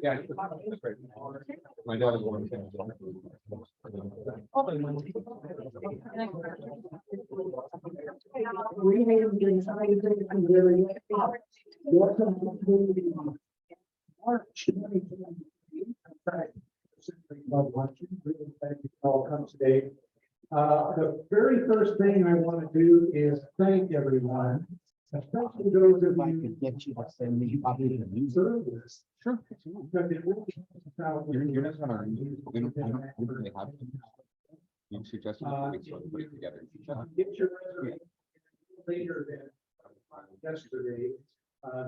Yeah, my daughter's one. All come today. The very first thing I want to do is thank everyone, especially those of you. Could get you to send me probably the news. Service. Sure. Because it really comes out with- You're not gonna, we don't really have to. You suggested we sort of put it together. Get your reservation later than yesterday.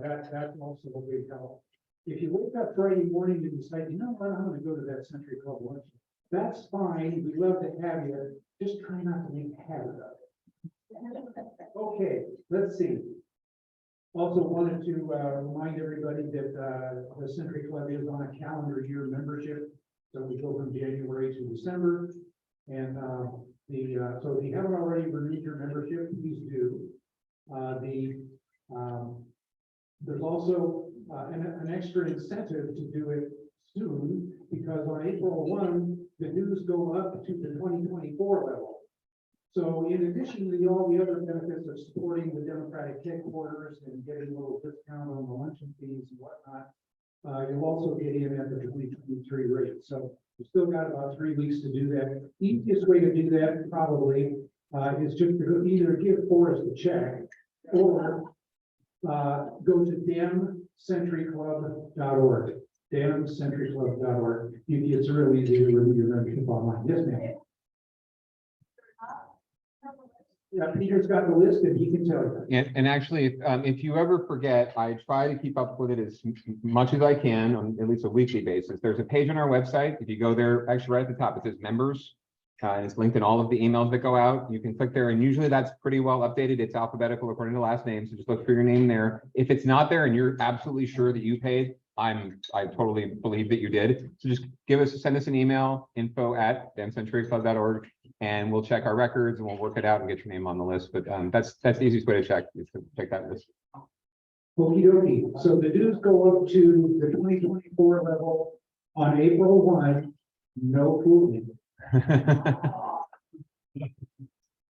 That's also a big help. If you wake up Friday morning and decide, you know what, I'm gonna go to that Century Club lunch. That's fine. We'd love to have you. Just try not to make a habit of it. Okay, let's see. Also wanted to remind everybody that the Century Club is on a calendar year membership. So we go from January to December. And so if you haven't already renewed your membership, please do. There's also an extra incentive to do it soon, because on April 1, the dues go up to the 2024 level. So in addition to all the other benefits of supporting the Democratic headquarters and getting a little discount on the luncheon fees and whatnot, you'll also get in at the 2023 rate. So we've still got about 3 weeks to do that. Easiest way to do that probably is just to either give Forrest a check or go to demcenturyclub.org. demcenturyclub.org. It's really easy to renew your membership online. Yes, ma'am. Yeah, Peter's got the list and he can tell you. And actually, if you ever forget, I try to keep up with it as much as I can on at least a weekly basis. There's a page on our website. If you go there, actually right at the top, it says members. And it's linked in all of the emails that go out. You can click there, and usually that's pretty well updated. It's alphabetical according to last name. So just look for your name there. If it's not there and you're absolutely sure that you paid, I totally believe that you did. So just send us an email, info@demcenturyclub.org, and we'll check our records and we'll work it out and get your name on the list. But that's the easiest way to check, is to check that list. Okie dokie. So the dues go up to the 2024 level on April 1. No fooling. I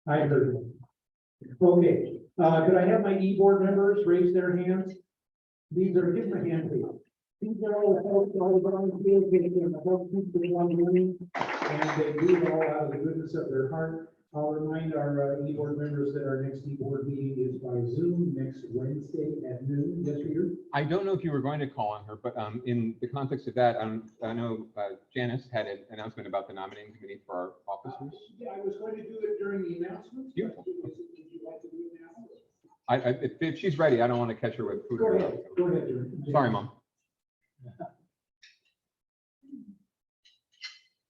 heard it. Okay, could I have my e-board members raise their hands? These are, give them a hand, please. These are all the folks, all the volunteers, getting the whole people on the meeting, and they do it all out of the goodness of their heart. I'll remind our e-board members that our next e-board meeting is by Zoom next Wednesday at noon. Yes, Peter? I don't know if you were going to call on her, but in the context of that, I know Janice had an announcement about the nominating committee for our officers. Yeah, I was going to do it during the announcements. Beautiful. Would you like to do it now? If she's ready, I don't want to catch her with food. Go ahead. Go ahead, Jim. Sorry, Mom.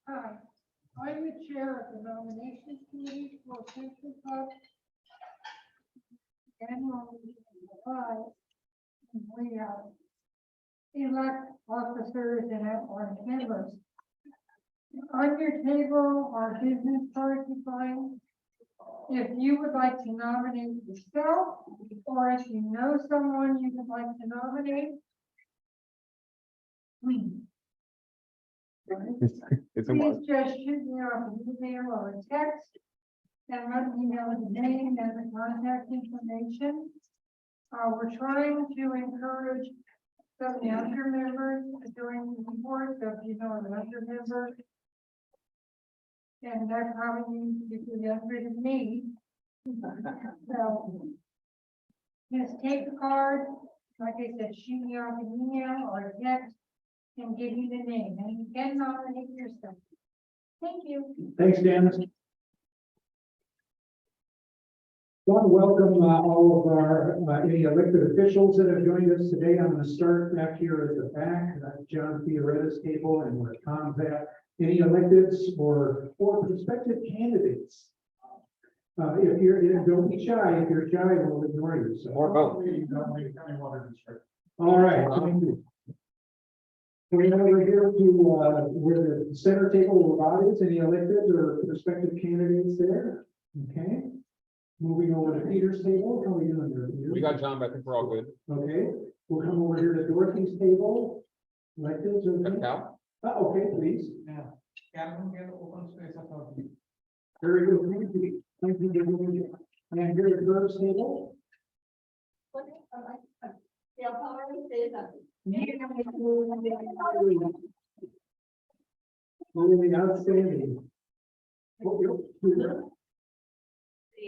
Hi, I'm the chair of the nominations committee for Century Club. Annual meeting in July, and we elect officers and at-large members. On your table are business cards you find. If you would like to nominate yourself, or if you know someone you would like to nominate, It's a lot. please just shoot me off an email or a text, and let me know the name and the contact information. We're trying to encourage some younger members to join the board, so if you know an younger member, and that probably means you're younger than me. So just take the card, like I said, shoot me off an email or a text, and give you the name, and you can nominate yourself. Thank you. Thanks, Janice. Want to welcome all of our any elected officials that have joined us today. I'm going to start back here at the back. That's John Fioretta's table, and where Tom's at. Any electeds or prospective candidates? If you're, don't be shy. If you're shy, we'll ignore you. So. Or both. All right. Thank you. We're over here to where the center table of audience. Any elected or prospective candidates there? Okay. Moving over to Peter's table. How are we doing there? got John, but I think we're all good. Okay, we'll come over here to Dorothy's table. Like this, okay? Cal? Okay, please. Yeah. Can we get open space of Very good. Thank you. And here at Dora's table. Really outstanding.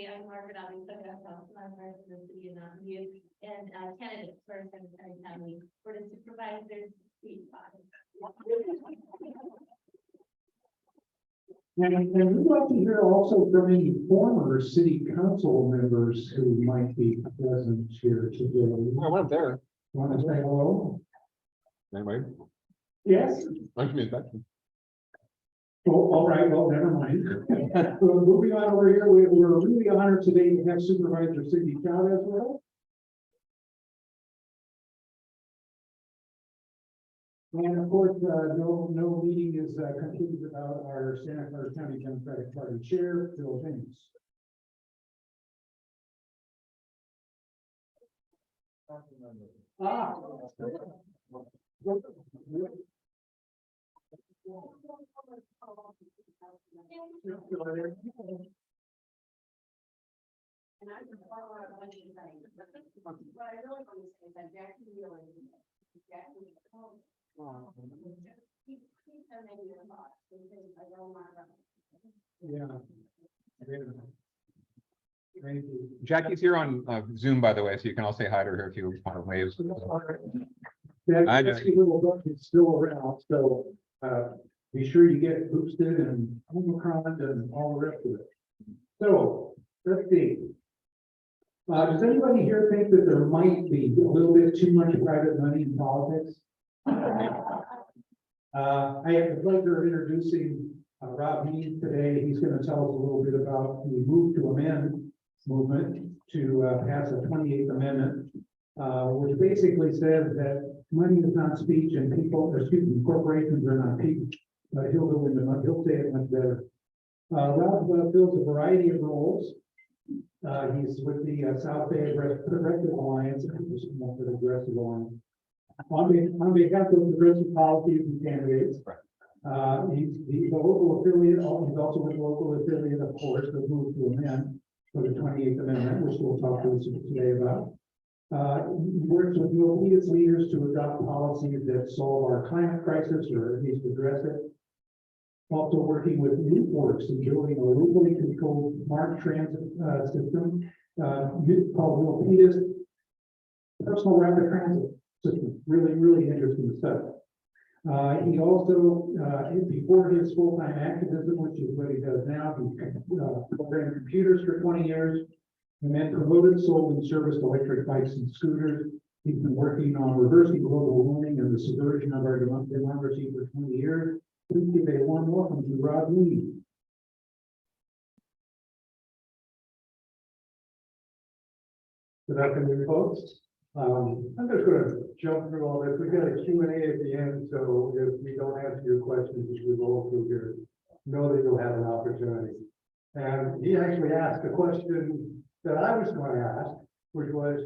I'm Margaret I'm the city of Mountain View, and candidates for Secretary County Board of Supervisors. And we'd like to hear also from any former city council members who might be present here today. I went there. Want to say hello? Anyway, Yes. lunch means that. Oh, all right, well, never mind. So moving on over here, we're really honored today to have Supervisor Cindy Chavez with us. And of course, no meeting is completed without our Santa Clara County Democratic Party Chair, Bill James. Ah. And I just want to mention things. What I really want to say is that Jackie really, Jackie, keep sending me the thoughts, because I don't want to. Yeah. Thank you. Jackie's here on Zoom, by the way, so you can all say hi to her if you want to wave. That I know. pesky little duck is still around, so be sure you get boosted and Omicron and all the rest of it. So let's see. Does anybody here think that there might be a little bit too much private money in politics? I have the pleasure of introducing Rob Mead today. He's going to tell us a little bit about the Move to Amend movement to pass the 28th Amendment, which basically says that money is not speech and corporations are not people. But he'll go into he'll say it much better. Rob fills a variety of roles. He's with the South Bay Progressive Alliance, Progressive Alliance. On behalf of progressive policies and candidates, he's a local affiliate. He's also a local affiliate, of course, of Move to Amend for the 28th Amendment, which we'll talk to us today about. He works with local leaders to adopt policies that solve our climate crisis or at least address it. Also working with Newports and building a locally controlled smart transit system called Milpitas Personal Rapid Transit System. Really interesting stuff. He also, before his full-time activism, which is what he does now, he programmed computers for 20 years and then promoted, sold, and serviced electric bikes and scooters. He's been working on reversing global warming and the subversion of our democracy for 20 years. Please give a warm welcome to Rob Mead. Good afternoon, folks. I'm just going to jump through all this. We've got a Q&A at the end, so if we don't answer your questions as we roll through here, know that you'll have an opportunity. And he actually asked a question that I was going to ask, which was,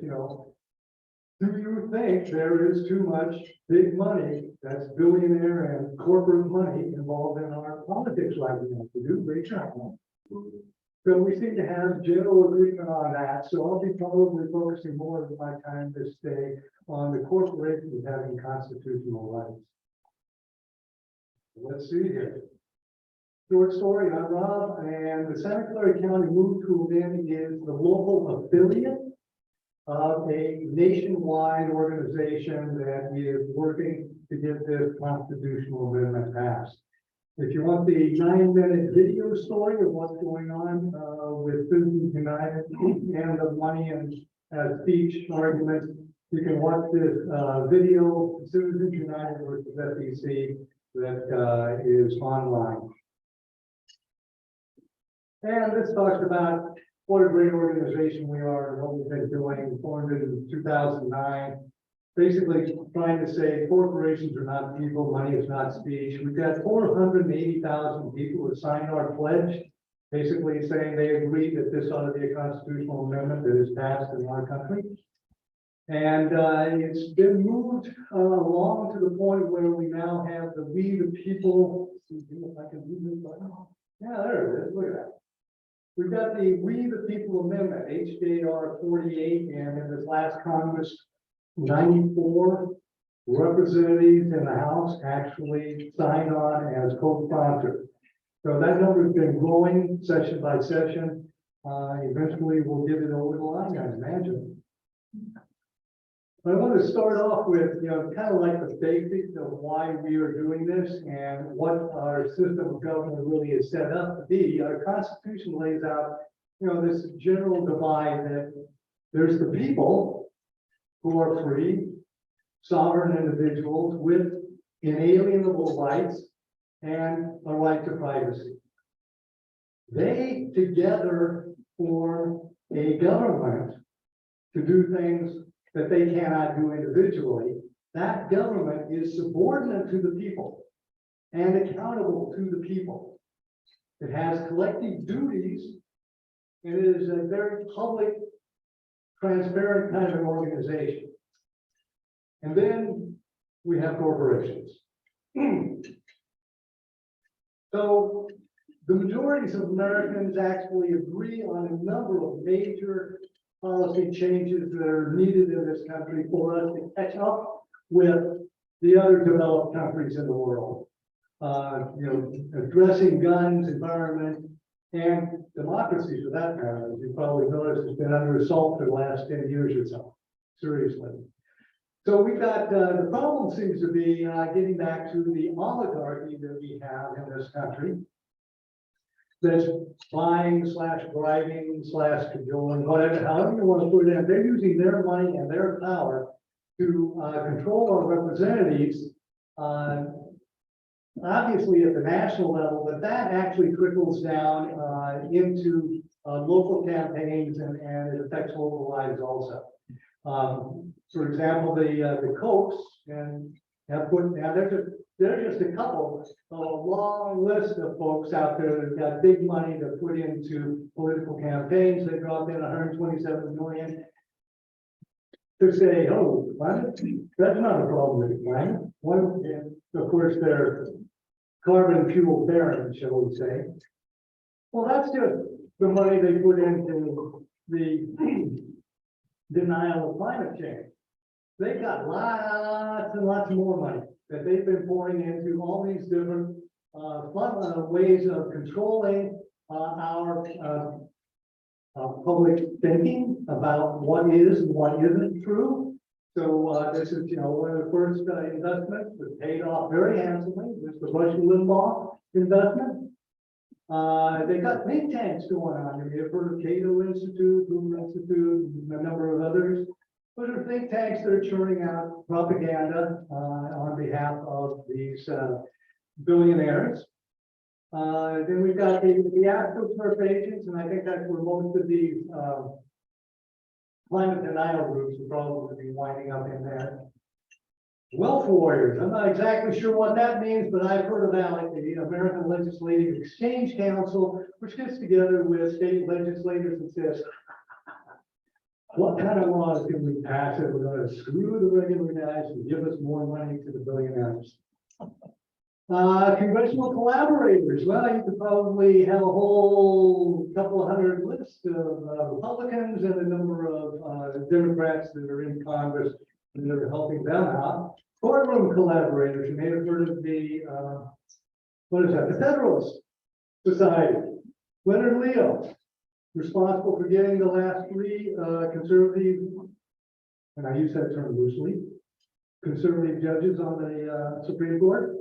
do you think there is too much big money, that's billionaire and corporate money, involved in our politics right now to do great job? So we seem to have general agreement on that. So I'll be probably focusing more of my time this day on the corporations having constitutional rights. Let's see here. Short story, I'm Rob, and the Santa Clara County Move to Amend is the local affiliate of a nationwide organization that is working to get this constitutional amendment passed. If you want the 9-minute video story of what's going on with Citizens United and the money and speech arguments, you can watch this video, Citizens United versus FEC, that is online. And this talks about what a great organization we are and what we've been doing, formed in 2009. Basically trying to say corporations are not people, money is not speech. We've got 480,000 people who signed our pledge basically saying they agree that this ought to be a constitutional amendment that is passed in our country. And it's been moved along to the point where we now have the We the People. See if I can do this button. Yeah, there it is. Look at that. We've got the We the People Amendment, HJR 48, and in this last Congress, 94 representatives in the House actually signed on as co-sponsors. So that number has been growing session by session. Eventually, we'll get it over the line, I imagine. I want to start off with, kind of like the basics of why we are doing this and what our system of government really is set up to be. Our Constitution lays out, this general divide that there's the people who are free, sovereign individuals with inalienable rights and a right to privacy. They together form a government to do things that they cannot do individually. That government is subordinate to the people and accountable to the people. It has collective duties, and it is a very public, transparent kind of an organization. And then we have corporations. So the majorities of Americans actually agree on a number of major policy changes that are needed in this country for us to catch up with the other developed countries in the world. Addressing guns, environment, and democracy for that matter, as you probably noticed, has been under assault for the last 10 years or so, seriously. So we've got, the problem seems to be getting back to the oligarchy that we have in this country. That's buying / bribing / cajoling, whatever, however you want to put it in. They're using their money and their power to control our representatives, obviously at the national level, but that actually trickles down into local campaigns and it affects local lives also. For example, the Kochs and have put now they're just a couple of a long list of folks out there that got big money to put into political campaigns. They dropped in 127 million to say, oh, climate, that's not a problem with climate. One, of course, they're carbon fuel barren, shall we say. Well, that's just the money they put into the denial of climate change. They've got lots and lots more money that they've been pouring into all these different ways of controlling our public thinking about what is and what isn't true. So this is, one of the first investments that paid off very handsomely. This is the Rush Limbaugh investment. They got think tanks going on. You've heard of Cato Institute, Bloom Institute, and a number of others. Those are think tanks that are churning out propaganda on behalf of these billionaires. Then we've got the astroturf agents, and I think that's where most of these climate denial groups will probably be winding up in there. Wealth warriors, I'm not exactly sure what that means, but I've heard about it. The American Legislative Exchange Council, which gets together with state legislators and says, what kind of laws can we pass if we're going to screw the regular guys and give us more money to the billionaires? Congressional collaborators. Well, you could probably have a whole couple of hundred lists of Republicans and a number of Democrats that are in Congress that are helping them out. Courtroom collaborators. You may have heard of the, what is that? The Federalist Society. Leonard Leo, responsible for getting the last 3 conservative, and I use that term loosely, conservative judges on the Supreme Court.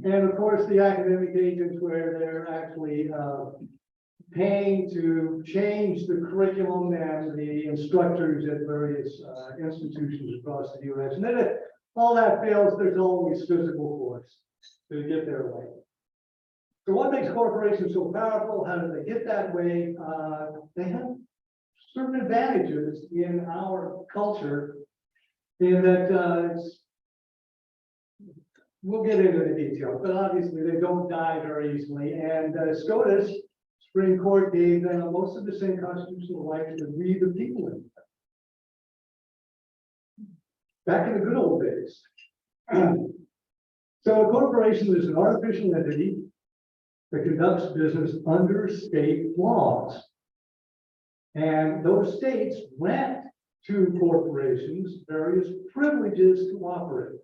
And of course, the academic agents where they're actually paying to change the curriculum and the instructors at various institutions across the U.S. And then if all that fails, there's always physical force to get their way. So what makes corporations so powerful? How do they get that way? They have certain advantages in our culture in that we'll get into the details, but obviously they don't die very easily. And SCOTUS, Supreme Court gave them most of the same constitutional rights that we, the people, have. Back in the good old days. So a corporation is an artificial entity that conducts business under state laws. And those states grant to corporations various privileges to operate.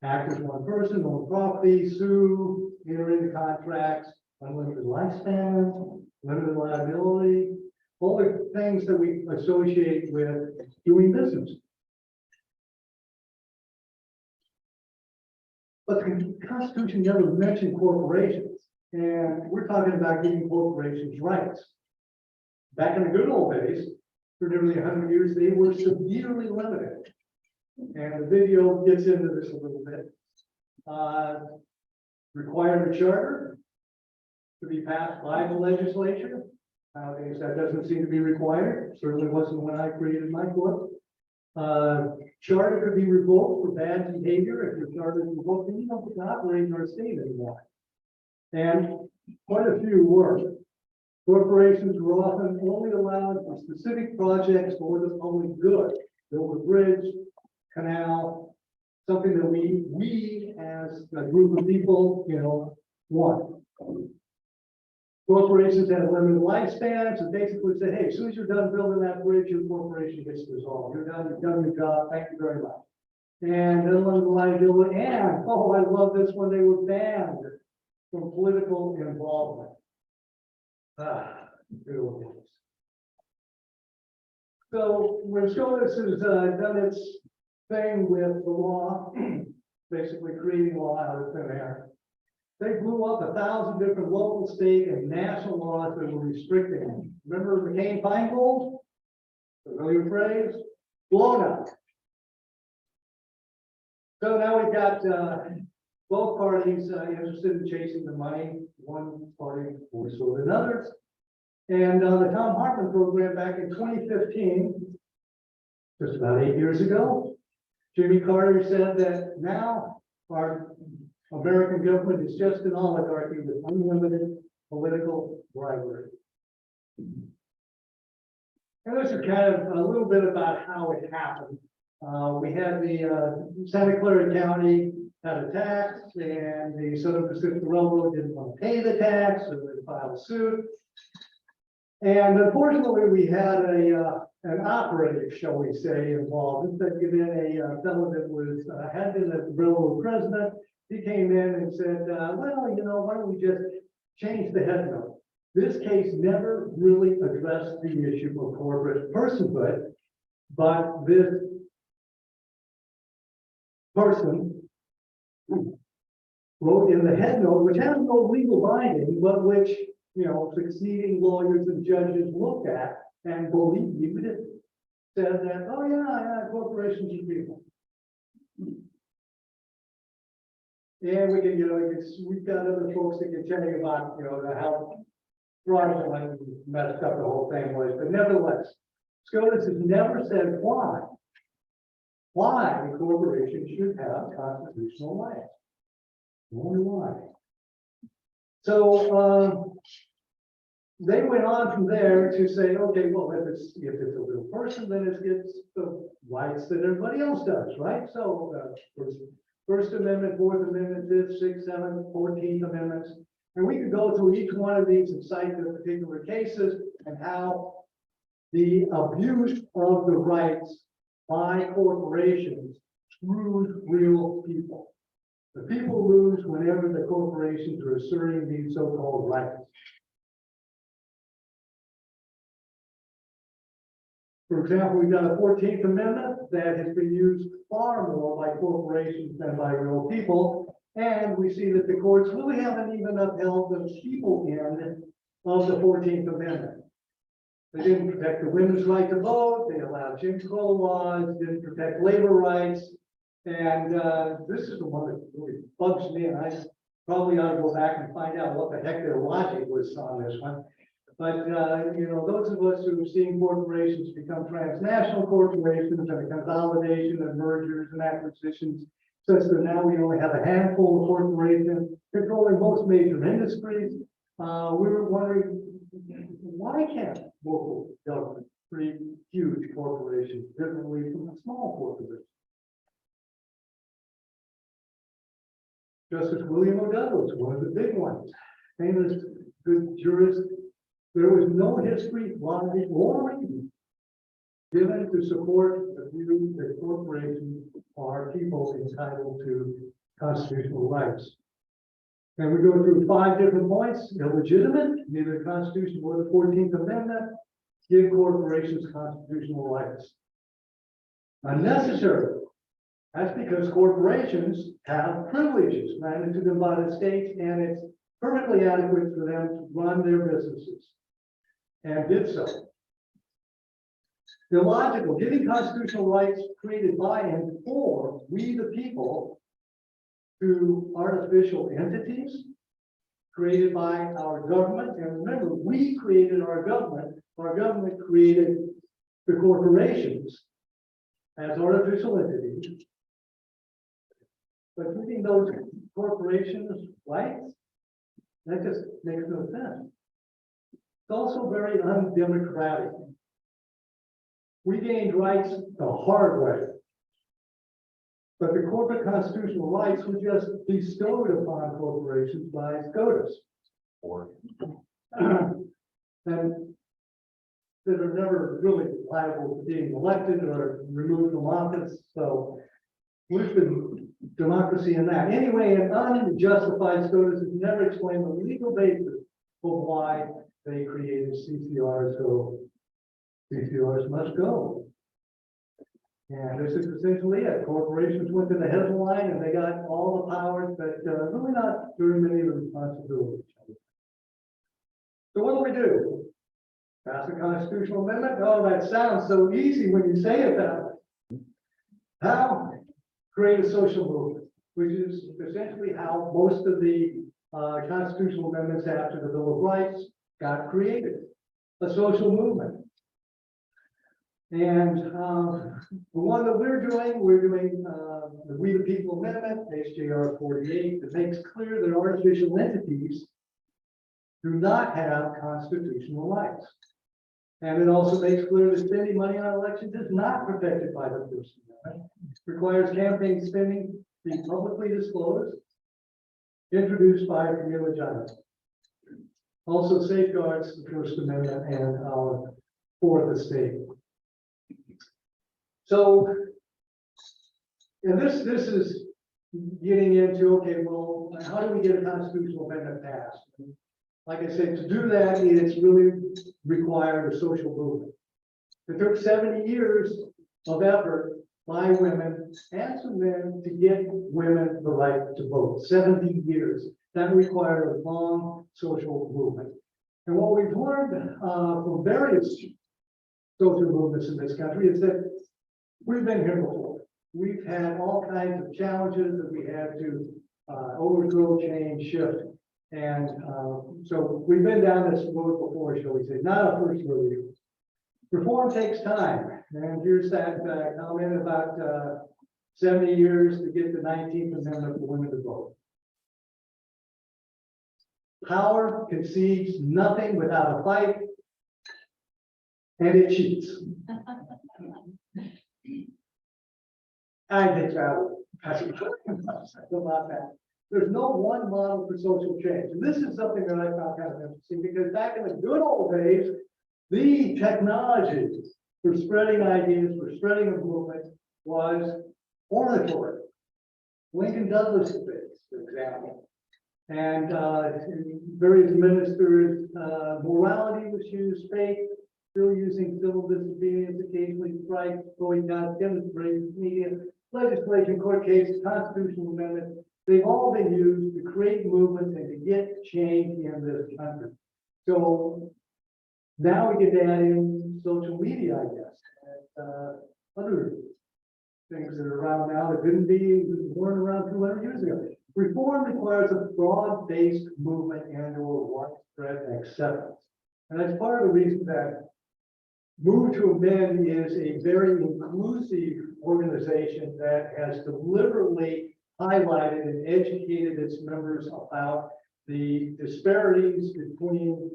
Act as one person, own property, sue, enter into contracts, unlimited lifespan, limited liability, all the things that we associate with doing business. But the Constitution never mentioned corporations, and we're talking about giving corporations rights. Back in the good old days, for nearly 100 years, they were severely limited. And the video gets into this a little bit. Required a charter to be passed by the legislature. Nowadays, that doesn't seem to be required. Certainly wasn't when I created my book. Charter could be revoked for bad behavior. If your charter is revoked, then you don't get to operate in our state anymore. And quite a few were. Corporations were often only allowed for specific projects for the public good. Build a bridge, canal, something that we as a group of people, want. Corporations had limited lifespans and basically said, hey, as soon as you're done building that bridge, your corporation gets dissolved. You've done your job. Thank you very much. And unlimited liability, and oh, I love this one, they were banned from political involvement. Good old days. So when SCOTUS has done its thing with the law, basically creating law out of thin air, they blew up 1,000 different local, state, and national laws that were restricting them. Remember McCain-Feingold? Familiar phrase? Blown up. So now we've got both parties interested in chasing the money. One party more so than others. And the Tom Hartman program back in 2015, just about 8 years ago, Jimmy Carter said that now our American government is just an oligarchy with unlimited political bribery. And this is kind of a little bit about how it happened. We had the Santa Clara County had a tax, and the Southern Pacific Railroad didn't want to pay the tax, so they filed a suit. And unfortunately, we had an operative, shall we say, involved. That given a fellow that was had been the railroad president. He came in and said, well, why don't we just change the head note? This case never really addressed the issue of corporate personhood, but this person wrote in the head note, which has no legal binding, but which, succeeding lawyers and judges looked at and believed it, said that, oh yeah, corporations are people. And we can, we've got other folks that can tell you about, how fraudulent and messed up the whole thing was. But nevertheless, SCOTUS has never said why corporations should have constitutional rights. Only why. So they went on from there to say, okay, well, if it's a real person, then it gets the rights that everybody else does, right? So First Amendment, Fourth Amendment, Fifth, Sixth, Seventh, 14th Amendments. And we could go through each one of these and cite the particular cases and how the abuse of the rights by corporations screws real people. The people lose whenever the corporations are asserting these so-called rights. For example, we've got a 14th Amendment that has been used far more by corporations than by real people. And we see that the courts really haven't even upheld the people end of the 14th Amendment. They didn't protect the women's right to vote. They allowed Jim Crow laws, didn't protect labor rights. And this is the one that really bugs me. And I probably ought to go back and find out what the heck their logic was on this one. But, those of us who have seen corporations become transnational corporations and a consolidation and mergers and acquisitions, such that now we only have a handful of corporations controlling most major industries. We were wondering, why can't local government treat huge corporations differently from a small corporation? Justice William O. Douglas, one of the big ones, famous good jurist. There was no history, logic, or reason given to support the view that corporations are people entitled to constitutional rights. And we go through 5 different points: illegitimate, neither the Constitution nor the 14th Amendment give corporations constitutional rights. Unnecessary. That's because corporations have privileges granted to them by the states, and it's perfectly adequate for them to run their businesses, and did so. Illogical, giving constitutional rights created by and for we the people to artificial entities created by our government. And remember, we created our government created the corporations as artificial entities. But giving those corporations rights, that just makes no sense. It's also very undemocratic. We gained rights the hard way. But the corporate constitutional rights were just bestowed upon corporations by SCOTUS. And that are never really liable for being elected or removed from office. So we've been democracy in that. Anyway, an unjustified SCOTUS has never explained the legal basis of why they created CCRs, so CCRs must go. And this is essentially it. Corporations went to the headline and they got all the powers, but really not very many of the responsibilities. So what do? Pass a constitutional amendment? Oh, that sounds so easy when you say it that way. How? Create a social movement, which is essentially how most of the constitutional amendments after the Bill of Rights got created. A social movement. And the one that we're doing the We the People Amendment, HJR 48, that makes clear that artificial entities do not have constitutional rights. And it also makes clear that spending money on elections is not protected by the First Amendment. Requires campaign spending be publicly disclosed, introduced by Camila Giles. Also safeguards the First Amendment and our fourth estate. So, and this is getting into, okay, well, how do we get a constitutional amendment passed? Like I said, to do that, it's really required a social movement. It took 70 years of effort by women and some men to get women the right to vote. 70 years. That required a long social movement. And what we've learned from various social movements in this country is that we've been here before. We've had all kinds of challenges that we had to overthrow, change, shift. And so we've been down this road before, shall we say, not a first rodeo. Reform takes time. And here's that comment about 70 years to get the 19th Amendment for women to vote. Power concedes nothing without a fight, and it cheats. I think that's about that. There's no one model for social change. And this is something that I found kind of interesting because back in the good old days, the technology for spreading ideas, for spreading a movement was oratory. Lincoln Douglas debates, for example. And various ministers, morality was used, faith, still using civil disobedience, occasionally strike, going down, demonstrations, media, legislation, court cases, constitutional amendments. They've all been used to create movements and to get change in this country. So now we get to add in social media, I guess, and other things that are around now that weren't around 200 years ago. Reform requires a broad-based movement and/or widespread acceptance. And that's part of the reason that Move to Amend is a very inclusive organization that has deliberately highlighted and educated its members about the disparities between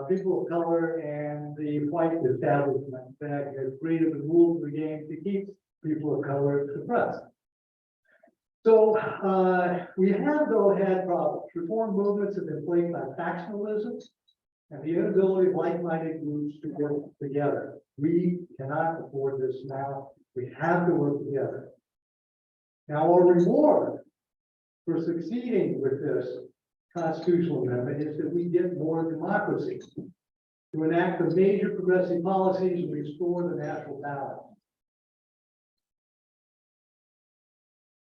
people of color and the white establishment that has created the rules of the game to keep people of color suppressed. So we have though had problems. Reform movements have been plagued by factionalism and the inability of like-minded groups to work together. We cannot afford this now. We have to work together. Now, our reward for succeeding with this constitutional amendment is that we get more democracy to enact the major progressive policies and restore the natural balance.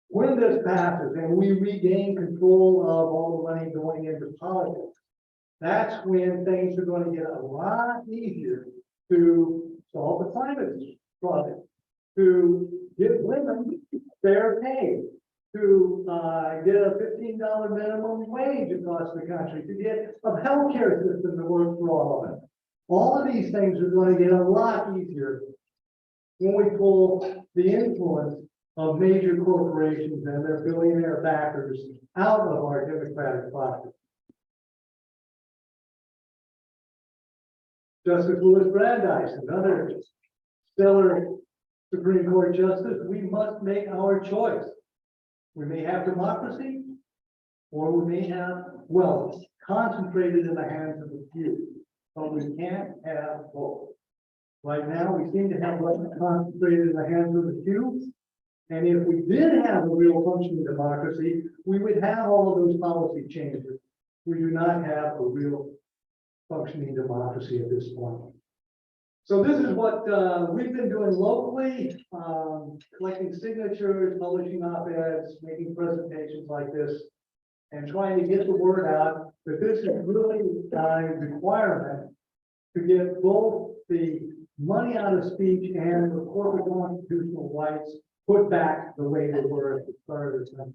When this passes and we regain control of all the money going into politics, that's when things are going to get a lot easier to solve the climate problem, to give women fair pay, to get a $15 minimum wage across the country, to get a healthcare system that works for all of us. All of these things are going to get a lot easier when we pull the influence of major corporations and their billionaire backers out of our democratic process. Justice Louis Brandeis, another stellar Supreme Court justice, we must make our choice. We may have democracy, or we may have wealth concentrated in the hands of the few, but we can't have both. Right now, we seem to have wealth concentrated in the hands of the few, and if we did have a real functioning democracy, we would have all of those policy changes. We do not have a real functioning democracy at this point. So this is what we've been doing locally, collecting signatures, publishing op-eds, making presentations like this, and trying to get the word out that this is really a requirement to get both the money out of speech and the corporate constitutional rights put back the way they were at the start of this country.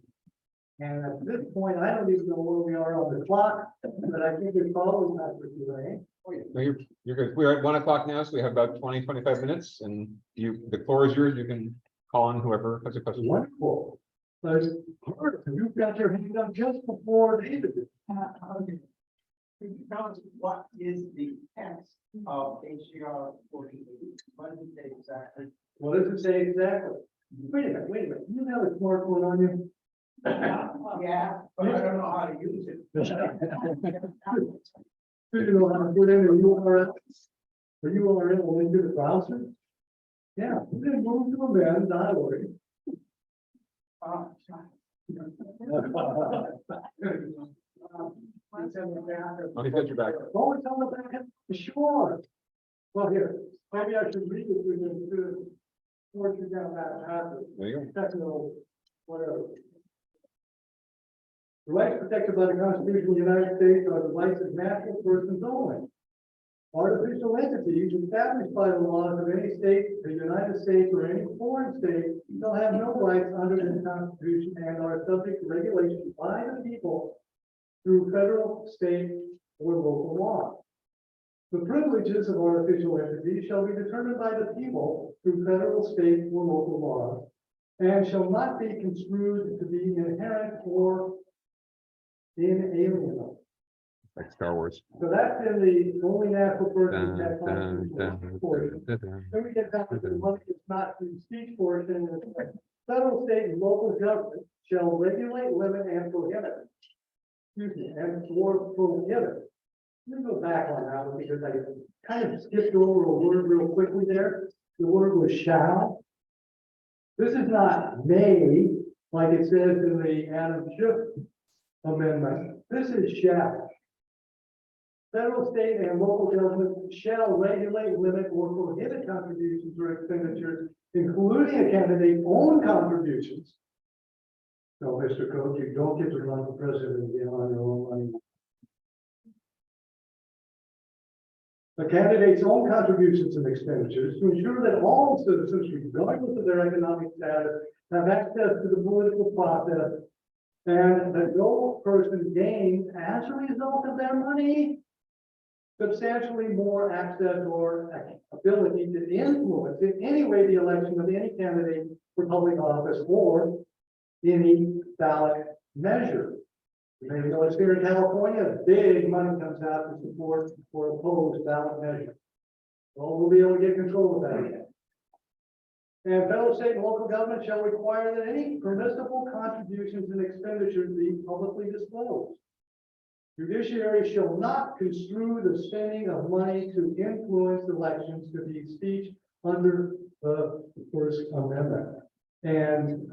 And at this point, I don't even know where we are on the clock, but I think it's always not for Q&A. No, you're good. We're at 1 o'clock now, so we have about 20-25 minutes, and the floor is yours. You can call on whoever has a question. Wonderful. But you've got your hand up just before David did. Okay. Could you tell us what is the text of HCR 48? What does it say exactly? What does it say exactly? Wait a minute. You have a smartphone on you? Yeah, but I don't know how to use it. Do you know how to put in a URL? A URL into the browser? Yeah, then move to event.org. Let me get you back. Oh, it's on the back end? Sure. Well, here, maybe I should read it to the force you down that path. There you go. Technical, whatever. The rights protected by the Constitution of the United States are the rights of natural persons only. Artificial entities established by the laws of any state, the United States, or any foreign state shall have no rights under the Constitution and are subject to regulation by the people through federal, state, or local law. The privileges of artificial entities shall be determined by the people through federal, state, or local laws, and shall not be construed to be inherent or inalienable. Like Star Wars. So that's in the only natural person that portion. Then we get back to the one that's not the speech portion. Federal, state, and local government shall regulate, limit, and prohibit. Excuse me, and or prohibit. Let me go back on that one because I kind of skipped over a word real quickly there. The word was shall. This is not may, like it says in the Adam Schiff amendment. This is shall. Federal, state, and local government shall regulate, limit, or prohibit contributions or expenditures, including a candidate's own contributions. No, Mr. Coach, you don't get to run for president and get on your own money. The candidate's own contributions and expenditures to ensure that all citizens, regardless of their economic status, have access to the political process, and that no person gains as a result of their money substantially more access or ability to influence in any way the election of any candidate for public office or any ballot measure. Maybe you know it's here in California, big money comes out to support or oppose ballot measure. Well, we'll be able to get control of that again. And federal, state, and local government shall require that any permissible contributions and expenditures be publicly disclosed. Judiciary shall not construe the spending of money to influence elections to be speech under the First Amendment. And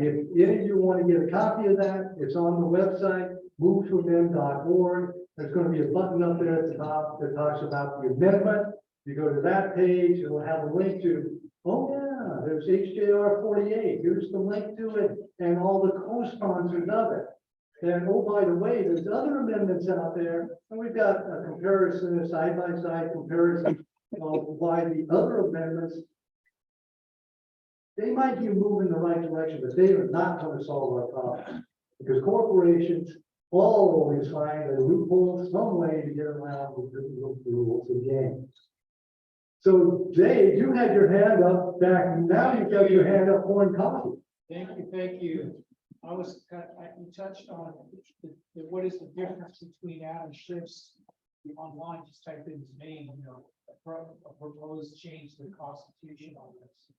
if any of you want to get a copy of that, it's on the website, movetoamend.org. There's going to be a button up there at the top that talks about the amendment. You go to that page, it will have a link to, oh yeah, there's HJR 48. Here's the link to it and all the co-sponsors of it. And oh, by the way, there's other amendments out there, and we've got a comparison, a side-by-side comparison of why the other amendments, they might be moving in the right direction, but they are not going to solve our problems. Because corporations always find a loophole, some way to get around the rules of the game. So Dave, you had your hand up back, now you've got your hand up pouring coffee. Thank you, thank you. You touched on what is the difference between Adam Schiff's online, just type in his name, you know, a proposed change to the Constitution on this.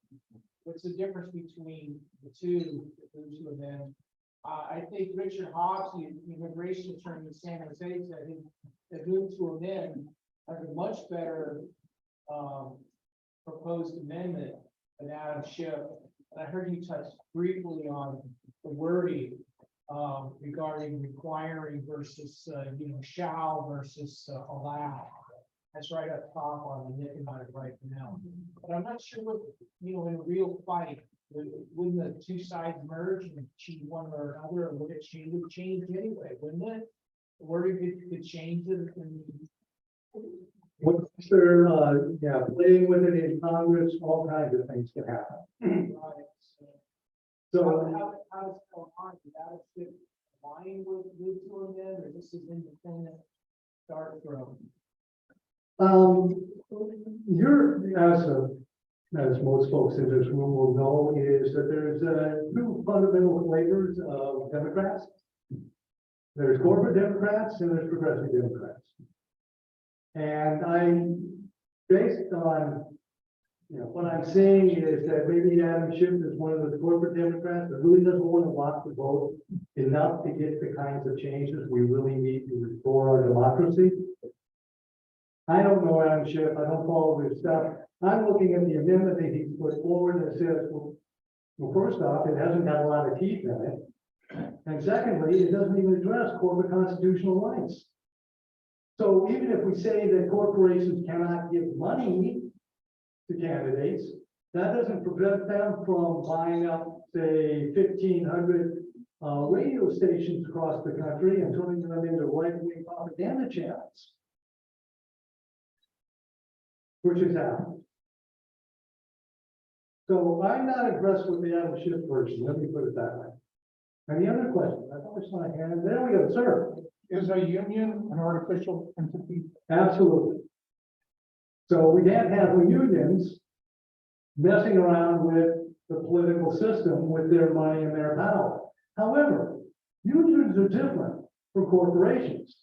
What's the difference between the two of them? I think Richard Hobbs, the immigration attorney in San Jose, said that move to amend has a much better proposed amendment than Adam Schiff. And I heard you touch briefly on the wording regarding requiring versus shall versus allow. That's right up top on the Nick about it right now. But I'm not sure what, in a real fight, wouldn't the two sides merge and choose one or another, or would it change anyway, wouldn't it? The wording could change it. Once they're, playing with it in Congress, all kinds of things can happen. So How does it go on? Is that a fit line with move to amend, or this is independent start from? As most folks in this room will know, is that there's two fundamental flavors of Democrats. There's corporate Democrats and there's progressive Democrats. And based on, what I'm saying is that maybe Adam Schiff is one of the corporate Democrats that really doesn't want to rock the boat enough to get the kinds of changes we really need to restore our democracy. I don't know Adam Schiff, I don't follow his stuff. I'm looking at the amendment that he put forward that says, well, first off, it hasn't got a lot of teeth in it. And secondly, it doesn't even address corporate constitutional rights. So even if we say that corporations cannot give money to candidates, that doesn't prevent them from buying up, say, 1,500 radio stations across the country and turning them into right-wing propaganda channels, which has happened. So I'm not impressed with the Adam Schiff version, let me put it that way. And the other question, I thought I saw a hand, there we go, sir. Is a union an artificial entity? Absolutely. So we can't have unions messing around with the political system with their money and their power. However, unions are different from corporations.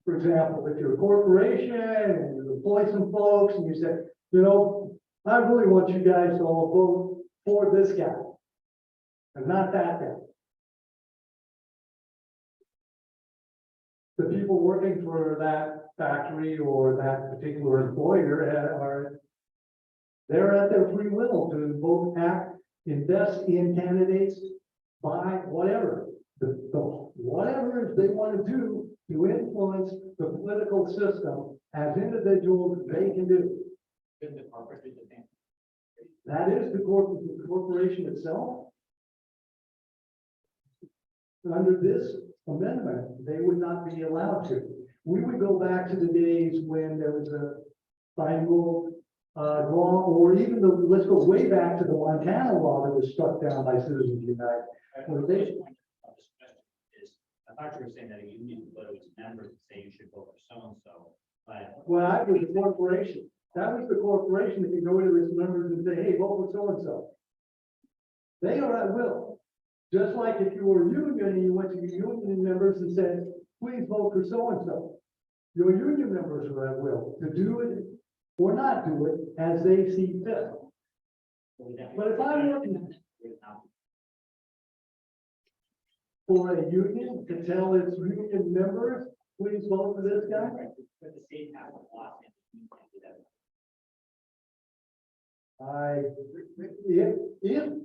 For example, if you're a corporation and you employ some folks and you say, I really want you guys to all vote for this guy and not that guy. The people working for that factory or that particular employer they're at their free will to vote, act, invest in candidates, buy whatever. Whatever they want to do to influence the political system as individuals, they can do. That is the corporation itself. Under this amendment, they would not be allowed to. We would go back to the days when there was a final law, or even let's go way back to the Montana law that was struck down by Citizens United. Where they, I thought you were saying that a union would go to its members and say you should vote for so-and-so, but. well, that was the corporation. That was the corporation that could go to its members and say, hey, vote for so-and-so. They are at will. Just like if you were a union and you went to your union members and said, please vote for so-and-so. Your union members are at will to do it or not do it as they see fit. But if I'm looking for a union to tell its union members, please vote for this guy, But the state has a law saying you can't do that.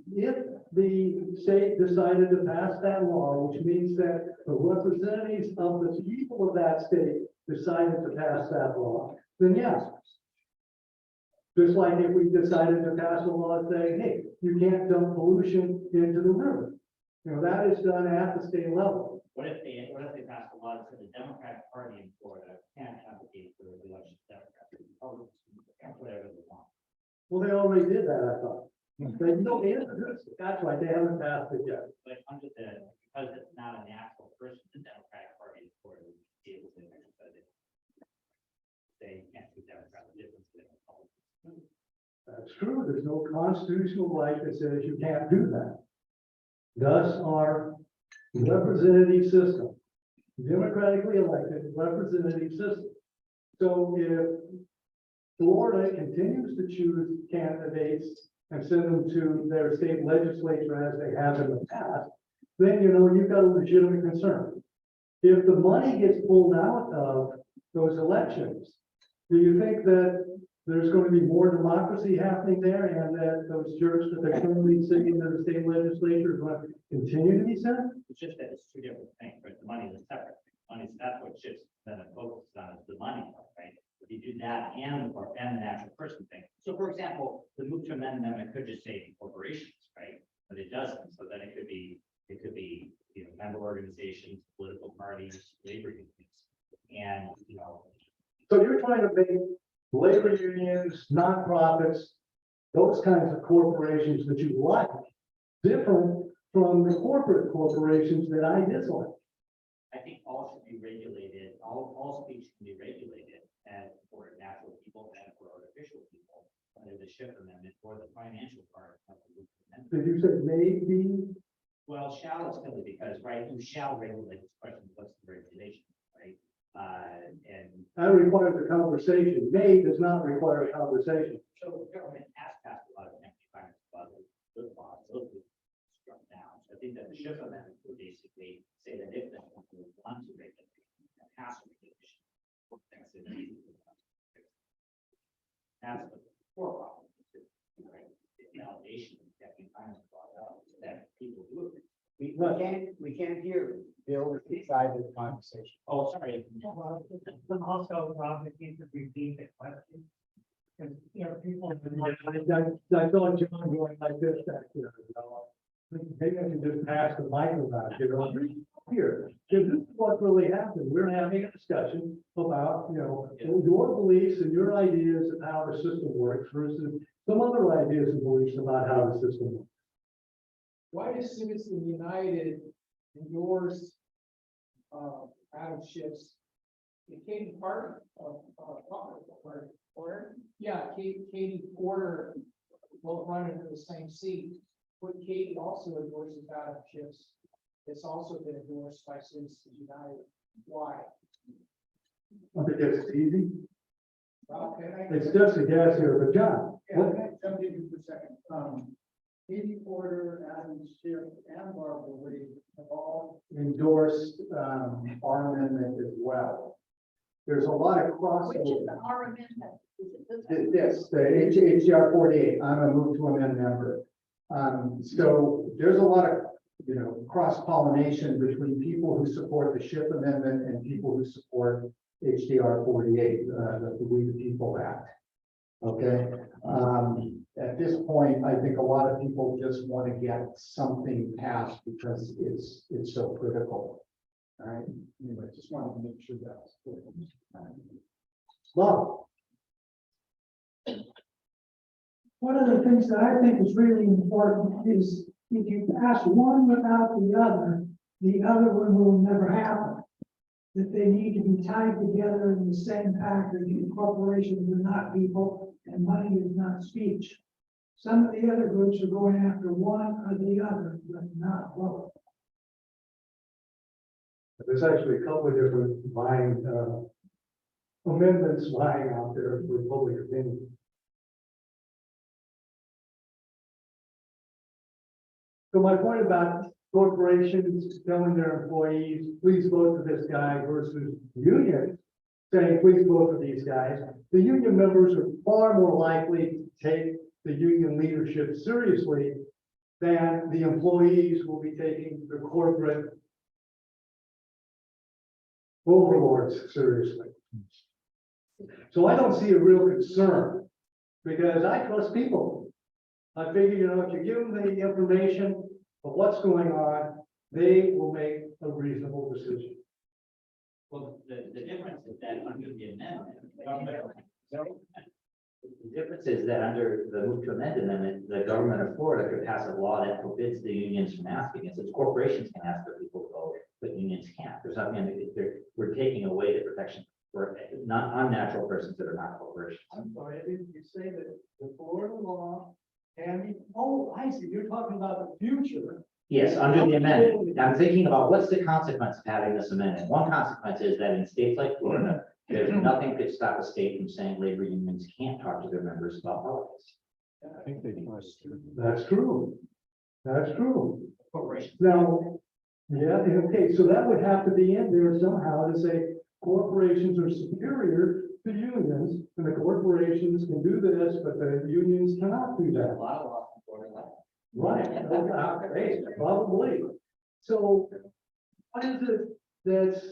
if the state decided to pass that law, which means that the representatives of the people of that state decided to pass that law, then yes. Just like if we decided to pass a law saying, hey, you can't dump pollution into the river. You know, that is done at the state level. What if they pass a law that said the Democratic Party in Florida can't advocate for the election of Democrats, Republicans, whatever they want? Well, they already did that, I thought. They introduced it. That's why they haven't passed it yet. But under because it's not an actual person, the Democratic Party in Florida would be able to exercise it. They can't do Democrat difference than Republicans. That's true. There's no constitutional right that says you can't do that. Thus, our representative system, democratically elected representative system. So if Florida continues to choose candidates and send them to their state legislature as they have in the past, then you know you've got a legitimate concern. If the money gets pulled out of those elections, do you think that there's going to be more democracy happening there and that those jerks that are currently sitting in the state legislature are going to continue to be sent? It's just that it's two different things, right? The money is a separate thing. Money, that's what shifts, then it focuses on is the money, right? If you do that and the natural person thing. So for example, the move to amend amendment could just say corporations, right? But it doesn't. So then it could be, you know, member organizations, political parties, labor unions. And, you know, So you're trying to make labor unions, nonprofits, those kinds of corporations that you like, different from the corporate corporations that I dislike. I think all should be regulated, all speech can be regulated and for natural people and for artificial people under the SHIP amendment or the financial part of the loop amendment. Did you say maybe? Well, shall is silly because, right, you shall regulate this question, what's the regulation, right? And That requires a conversation. May does not require a conversation. so the government has passed a lot of empty finance laws, good laws, those were struck down. So I think that the SHIP amendment would basically say that if the company wants to regulate and pass a regulation, that's it. That's the core problem. Right? The allegation that we finally brought up that people do it. We can't hear Bill inside the conversation. Oh, sorry. Also, Rob, if you could repeat the question. Because, you know, people. I thought John going like this back here. Maybe I can just pass the mic around here. Because this is what really happened. We're having a discussion about, you know, your beliefs and your ideas of how the system works versus some other ideas and beliefs about how the system works. Why does Citizen United endorse Adam Schiff's Katie Porter Porter? Yeah, Katie Porter both run into the same seat. But Katie also endorses Adam Schiff's. It's also been endorsed by Citizens United. Why? I think it's easy. Okay. It's just a guess here, but John. Yeah, I'm gonna jump in for a second. Katie Porter, Adam Schiff, and Barbara Lee have all Endorsed our amendment as well. There's a lot of Which is crossover. the our amendment. Is it this one? This, the HR 48, I'm a move to amend member. So there's a lot of, you know, cross-pollination between people who support the SHIP amendment and people who support HDR 48, the We the People Act. Okay, at this point, I think a lot of people just want to get something passed because it's so critical. All right, anyway, just wanted to make sure that was clear. Well, One of the things that I think is really important is if you pass one without the other one will never happen. That they need to be tied together in the same package. Corporations are not people and money is not speech. Some of the other groups are going after one or the other, but not both. There's actually a couple of different amendments lying out there with public opinion. So my point about corporations telling their employees, please vote for this guy versus unions saying, please vote for these guys. The union members are far more likely to take the union leadership seriously than the employees will be taking the corporate overlords seriously. So I don't see a real concern because I trust people. I figure, you know, if you give them the information of what's going on, they will make a reasonable decision. Well, the difference is that under the amendment, the difference is that under the move to amend amendment, the government of Florida could pass a law that forbids the unions from asking. It says corporations can ask for people to vote, but unions can't. There's nothing, we're taking away the protection for not unnatural persons that are not corporations. I'm sorry, didn't you say that the Florida law can be, oh, I see, you're talking about the future. Yes, under the amendment. I'm thinking about what's the consequence of having this amendment. One consequence is that in states like Florida, there's nothing could stop a state from saying labor unions can't talk to their members about politics. I think they trust. That's true. That's true. Corporations. Now, yeah, okay, so that would have to be in there somehow to say corporations are superior to unions, and the corporations can do this, but the unions cannot do A that. lot of laws in Florida like that. Right, okay, probably. So what is it that's,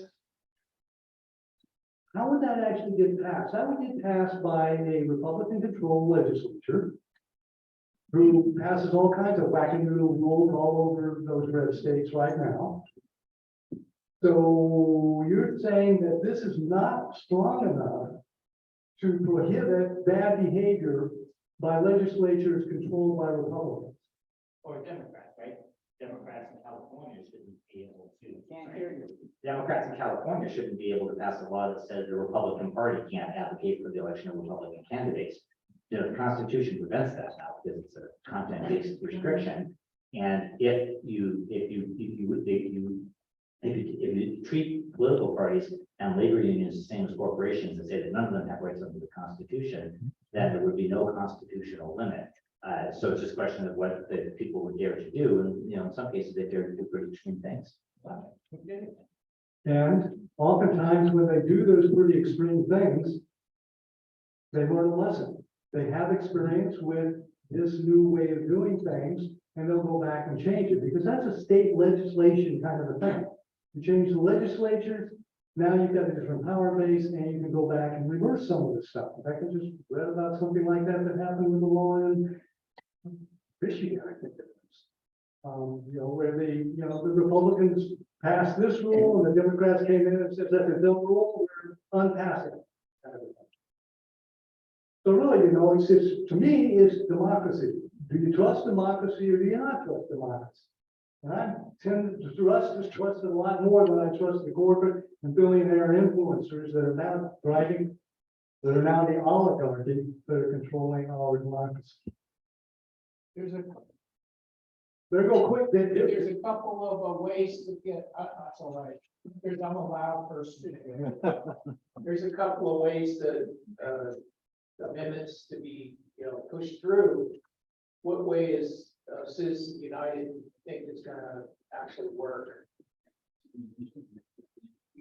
how would that actually get passed? That would get passed by a Republican-controlled legislature who passes all kinds of wackadoodle rules all over those red states right now. So you're saying that this is not strong enough to prohibit bad behavior by legislatures controlled by Republicans? Or Democrats, right? Democrats in California shouldn't be able to. Can't hear you. Democrats in California shouldn't be able to pass a law that says the Republican Party can't advocate for the election of Republican candidates. You know, the Constitution prevents that now because it's a content-based restriction. And if you treat political parties and labor unions the same as corporations and say that none of them have rights under the Constitution, then there would be no constitutional limit. So it's just a question of what the people would dare to do, and you know, in some cases they dare to do pretty extreme things. And oftentimes when they do those pretty extreme things, they learn a lesson. They have experience with this new way of doing things, and they'll go back and change it, because that's a state legislation kind of a thing. You change the legislatures, now you've got a different power base, and you can go back and reverse some of this stuff. In fact, I just read about something like that that happened with the law in Michigan, I think it was. You know, where the Republicans passed this rule, and the Democrats came in and said that the bill rule, we're unpassing it. Kind of a thing. So really, you know, it's to me, it's democracy. Do you trust democracy or do you not trust democracy? And I tend to trust it a lot more than I trust the corporate and billionaire influencers that are now driving, that are now the oligarchy that are controlling our democracy. Better go quick. There's a couple of ways to get, that's all right. I'm a loud person. There's a couple of ways that, amendments to be, pushed through. What way is Citizens United think it's gonna actually work?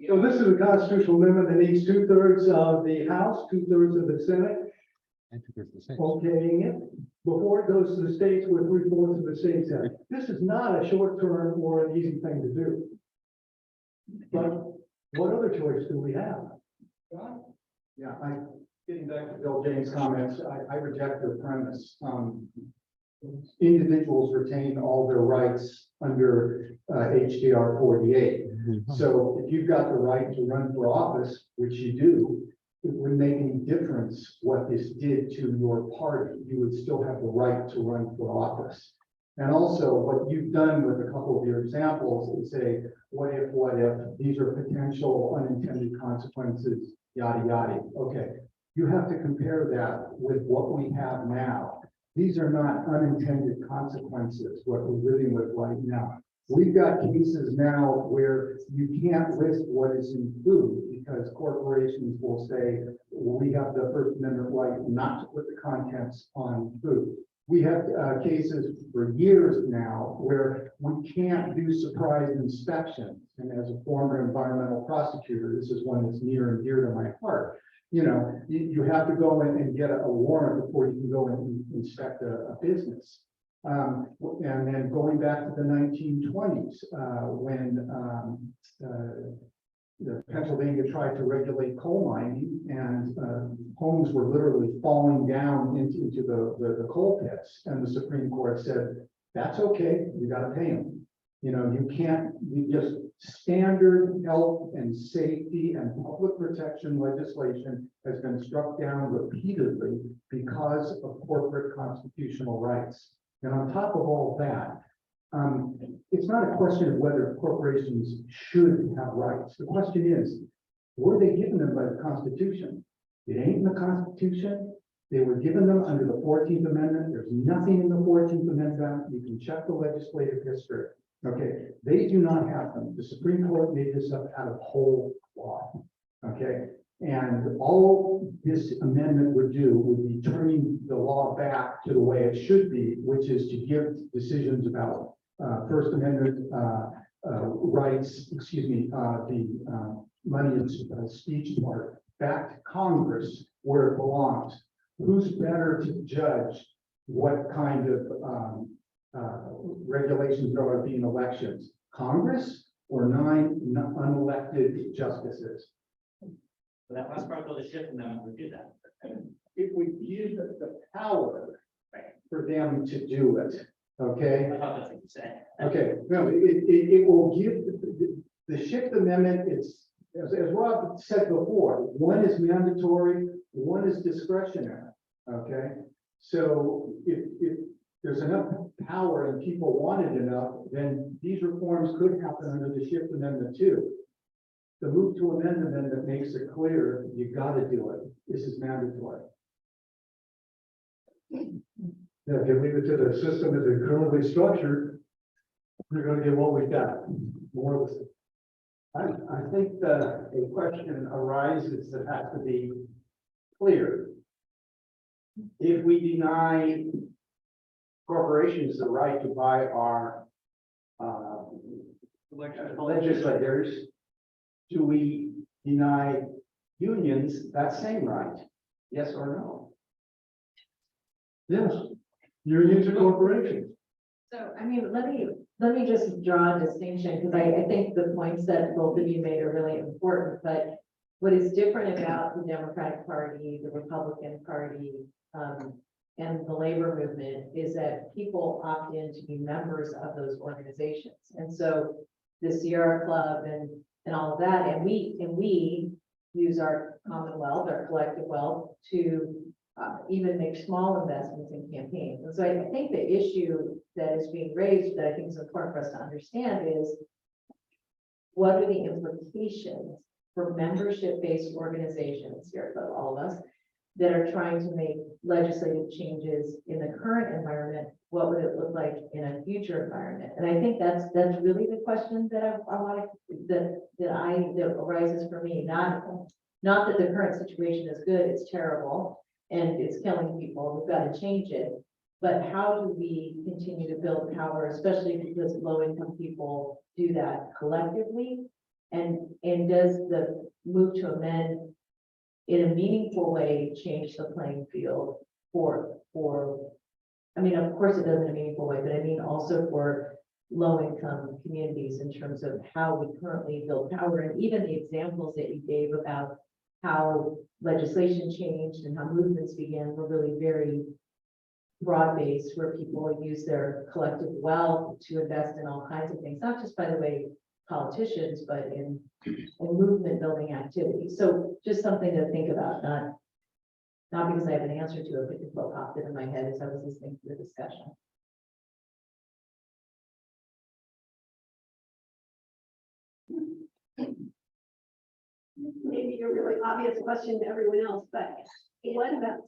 So this is a constitutional amendment that needs 2/3 of the House, 2/3 of the Senate. Okaying it before it goes to the states where 3/4 of the states have. This is not a short term or an easy thing to do. But what other choice do we have? Yeah, getting back to Bill James' comments, I reject the premise. Individuals retain all their rights under HDR 48. So if you've got the right to run for office, which you do, it wouldn't make any difference what this did to your party. You would still have the right to run for office. And also what you've done with a couple of your examples is say, what if, these are potential unintended consequences, yada, yada. Okay, you have to compare that with what we have now. These are not unintended consequences, what we're living with right now. We've got cases now where you can't list what is in food because corporations will say, we have the First Amendment right not to put the contents on food. We have cases for years now where we can't do surprise inspections. And as a former environmental prosecutor, this is one that's near and dear to my heart. You know, you have to go in and get a warrant before you can go and inspect a business. And then going back to the 1920s, when Pennsylvania tried to regulate coal mining, and homes were literally falling down into the coal pits, and the Supreme Court said, that's okay, you got to pay them. You know, you just standard health and safety and public protection legislation has been struck down repeatedly because of corporate constitutional rights. And on top of all that, it's not a question of whether corporations should have rights. The question is, were they given them by the Constitution? It ain't in the Constitution. They were given them under the 14th Amendment. There's nothing in the 14th Amendment. You can check the legislative history. Okay, they do not have them. The Supreme Court made this up out of whole cloth. Okay, and all this amendment would do would be turning the law back to the way it should be, which is to give decisions about First Amendment rights, the money and speech part back to Congress where it belongs. Who's better to judge what kind of regulations there are being elections? Congress or 9 unelected justices? So that last part of the shift, and then we do that. It would give the power for them to do it, okay? I thought that's what you said. Okay, no, it will give the shift amendment, it's, as Rob said before, one is mandatory, one is discretionary, okay? So if there's enough power and people want it enough, then these reforms could happen under the shift amendment too. The move to amend amendment makes it clear you got to do it. This is mandatory. Yeah, if you leave it to the system as it's currently structured, we're gonna get what we've got. More of the I think a question arises that has to be clear. If we deny corporations the right to buy our legislators, do we deny unions that same right? Yes or no? yes, unions and corporations. So, I mean, let me just draw a distinction, because I think the points that both of you made are really important, but what is different about the Democratic Party, the Republican Party, and the labor movement is that people opt in to be members of those organizations. And so the Sierra Club and all of that, and we use our common wealth, our collective wealth to even make small investments in campaigns. And so I think the issue that is being raised that I think is important for us to understand is what are the implications for membership-based organizations, Sierra Club, all of us, that are trying to make legislative changes in the current environment? What would it look like in a future environment? And I think that's really the question that I want to, that arises for me. Not that the current situation is good, it's terrible, and it's killing people, we've got to change it. But how do we continue to build power, especially because low-income people do that collectively? And does the move to amend in a meaningful way change the playing field for, I mean, of course it does in a meaningful way, but I mean also for low-income communities in terms of how we currently build power, and even the examples that you gave about how legislation changed and how movements began were really very broad-based, where people use their collective wealth to invest in all kinds of things, not just, by the way, politicians, but in movement building activities. So just something to think about, not because I have an answer to it, but just what popped into my head as I was listening to the discussion. Maybe a really obvious question to everyone else, but what about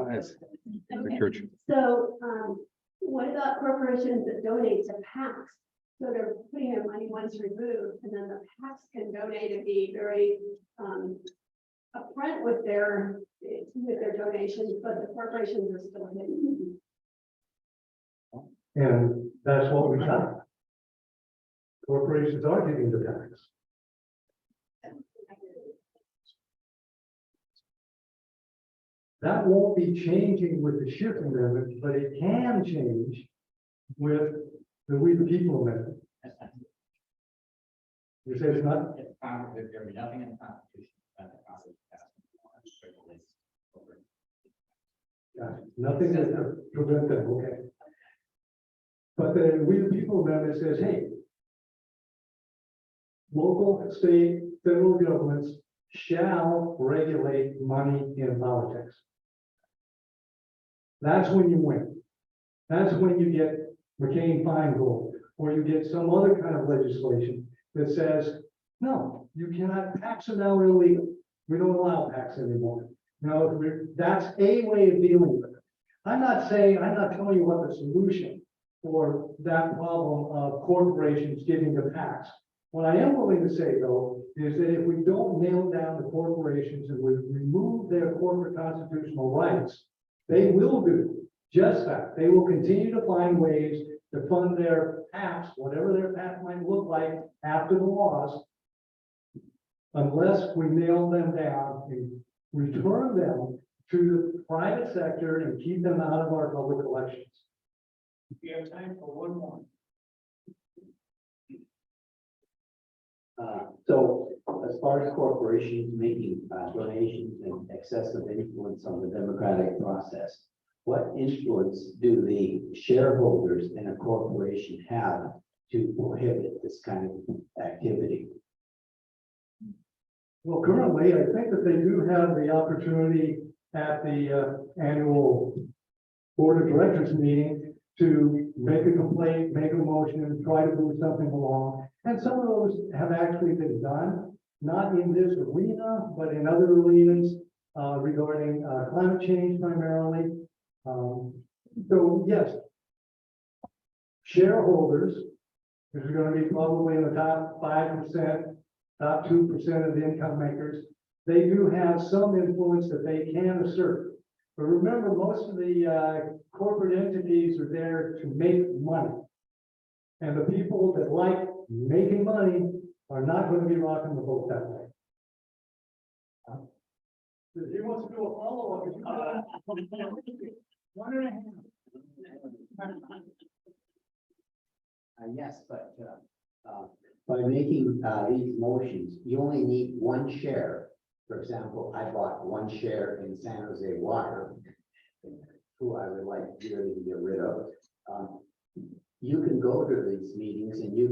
That's the church. So, what about corporations that donate to PACs? So they're putting their money once removed, and then the PACs can donate and be very, upfront with their donations, but the corporations are still hidden. And that's what we got. Corporations are getting the tax. That won't be changing with the shift amendment, but it can change with the We the People amendment. You say it's not? There'd be nothing in the Constitution about the Congress passing laws. Nothing to prevent them, okay. But the We the People amendment says, hey, local, state, federal governments shall regulate money in politics. That's when you win. That's when you get McCain-Feingold, or you get some other kind of legislation that says, no, you cannot, PACs are now illegal. We don't allow PACs anymore. No, that's a way of dealing with it. I'm not telling you what the solution for that problem of corporations giving to PACs. What I am willing to say, though, is that if we don't nail down the corporations and we remove their corporate constitutional rights, they will do just that. They will continue to find ways to fund their PACs, whatever their PAC might look like after the laws, unless we nail them down and return them to the private sector and keep them out of our public elections. We have time for one more. So as far as corporations making donations and excessive influence on the democratic process, what influence do the shareholders in a corporation have to prohibit this kind of activity? Well, currently, I think that they do have the opportunity at the annual board of directors meeting to make a complaint, make a motion, and try to move something along. And some of those have actually been done, not in this arena, but in other arenas regarding climate change primarily. So yes, shareholders, this is going to be probably in the top 5%, top 2% of the income makers. They do have some influence that they can assert. But remember, most of the corporate entities are there to make money. And the people that like making money are not going to be rocking the boat that way. If he wants to do a follow-up, one and a half. Yes, but by making these motions, you only need one share. For example, I bought one share in San Jose Water, who I would like really to get rid of. You can go to these meetings and you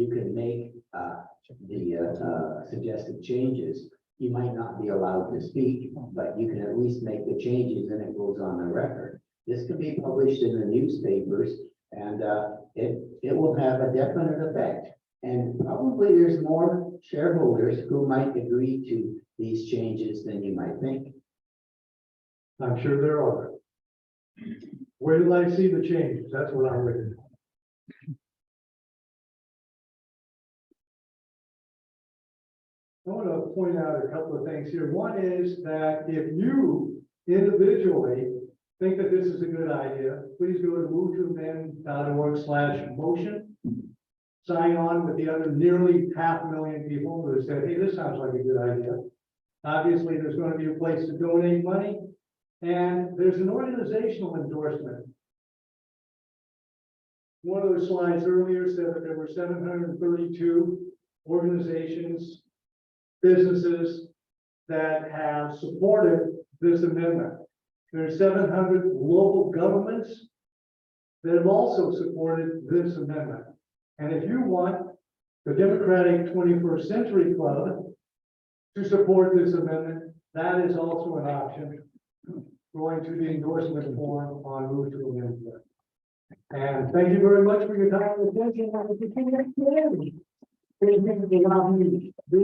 can make the suggested changes. You might not be allowed to speak, but you can at least make the changes and it goes on the record. This can be published in the newspapers and it will have a definite effect. And probably there's more shareholders who might agree to these changes than you might think. I'm sure there are. Where did I see the changes? That's what I'm waiting for. I want to point out a couple of things here. One is that if you individually think that this is a good idea, please go to moveToAmend.org/motion. Sign on with the other nearly 500,000 people who have said, hey, this sounds like a good idea. Obviously, there's going to be a place to donate money, and there's an organizational endorsement. One of those slides earlier said that there were 732 organizations, businesses that have supported this amendment. There's 700 local governments that have also supported this amendment. And if you want the Democratic 21st Century Club to support this amendment, that is also an option. Going to the endorsement form on Move to Amend. And thank you very much for your time and attention. I will continue next day. Thank you for allowing me to be